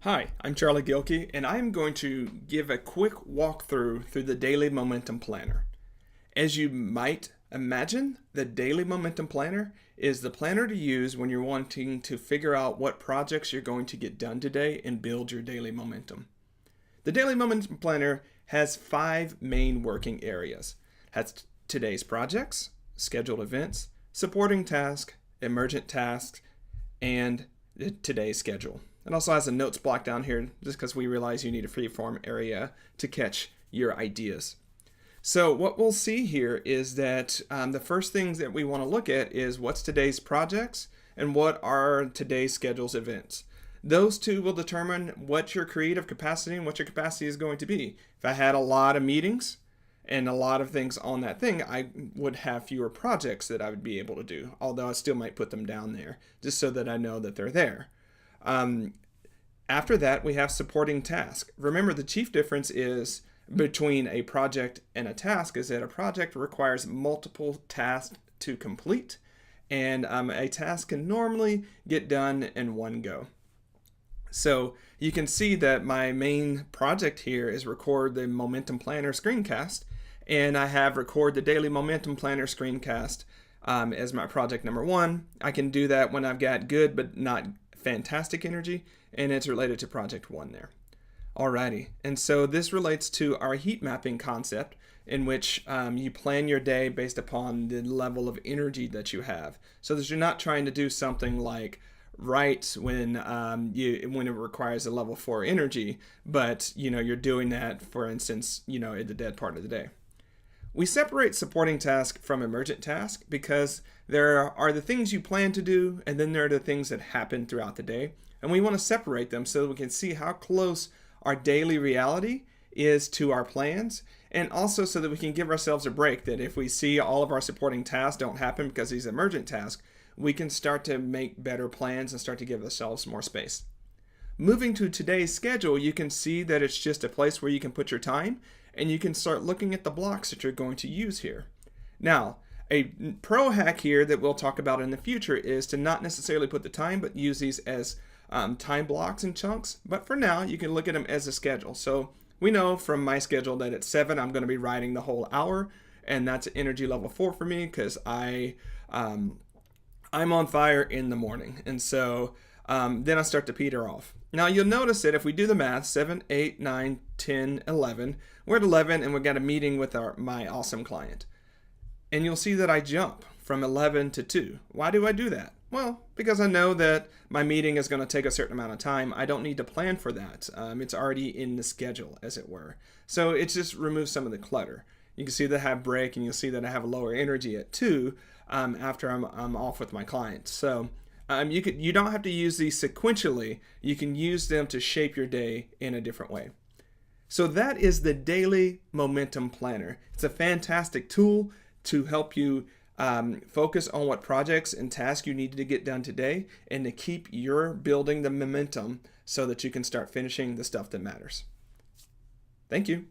Hi, I'm Charlie Gilkey, and I'm going to give a quick walkthrough through the Daily Momentum Planner. As you might imagine, the Daily Momentum Planner is the planner to use when you're wanting to figure out what projects you're going to get done today and build your daily momentum. The Daily Momentum Planner has 5 main working areas. It has today's projects, scheduled events, supporting tasks, emergent tasks, and today's schedule. It also has a notes block down here just because we realize you need a freeform area to catch your ideas. So what we'll see here is that the first things that we want to look at is what's today's projects and what are today's schedules events. Those two will determine what your creative capacity and what your capacity is going to be. If I had a lot of meetings and a lot of things on that thing, I would have fewer projects that I would be able to do, although I still might put them down there just so that I know that they're there. After that, we have supporting task. Remember, the chief difference is between a project and a task is that a project requires multiple tasks to complete, and a task can normally get done in one go. So you can see that my main project here is record the Momentum Planner screencast, and I have record the Daily Momentum Planner screencast as my project number 1. I can do that when I've got good but not fantastic energy, and it's related to project 1 there. Alrighty, and so this relates to our heat mapping concept in which you plan your day based upon the level of energy that you have, so that you're not trying to do something like write when it requires a level 4 energy, but you're doing that, for instance, in the dead part of the day. We separate supporting task from emergent task because there are the things you plan to do, and then there are the things that happen throughout the day. And we want to separate them so that we can see how close our daily reality is to our plans, and also so that we can give ourselves a break that if we see all of our supporting tasks don't happen because these emergent tasks, we can start to make better plans and start to give ourselves more space. Moving to today's schedule, you can see that it's just a place where you can put your time, and you can start looking at the blocks that you're going to use here. Now, a pro hack here that we'll talk about in the future is to not necessarily put the time, but use these as time blocks and chunks. But for now, you can look at them as a schedule. So we know from my schedule that at 7, I'm going to be writing the whole hour, and that's energy level 4 for me because I'm on fire in the morning. And so then I start to peter off. Now you'll notice that if we do the math, 7, 8, 9, 10, 11, we're at 11 and we've got a meeting with my awesome client. And you'll see that I jump from 11 to 2. Why do I do that? Well, because I know that my meeting is going to take a certain amount of time. I don't need to plan for that. It's already in the schedule, as it were. So it just removes some of the clutter. You can see that I have break, and you'll see that I have lower energy at 2 after I'm off with my client. So you don't have to use these sequentially. You can use them to shape your day in a different way. So that is the Daily Momentum Planner. It's a fantastic tool to help you focus on what projects and tasks you need to get done today, and to keep your building the momentum so that you can start finishing the stuff that matters. Thank you.